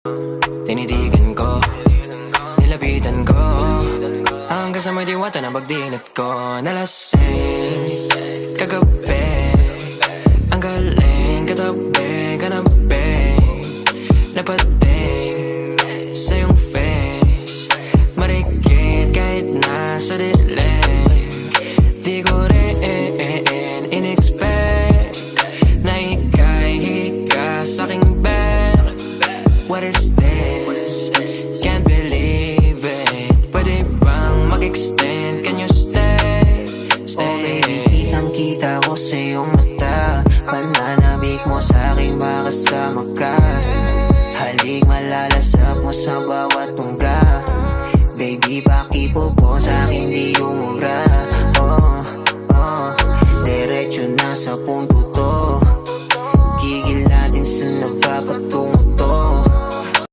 Tinitigan ko, nilapitan ko, hanggang sa may diwata na pagdinat ko. Nalasing kagabi, ang galing katabi, kanabi, napating sa iyong face, marikit kahit nasa dilim. Di ko rin in-expect na ika'y hika sa'king bed. What is this? Can't believe it. Pwede bang mag-extend? Can you stay? Stay. Okay, kitang-kita ko sa iyong mata, pananabik mo sa'king makasama ka. Halik malalasap mo sa bawat tungga. Baby, pakipo po sa'kin di umubra. Diretso na sa punto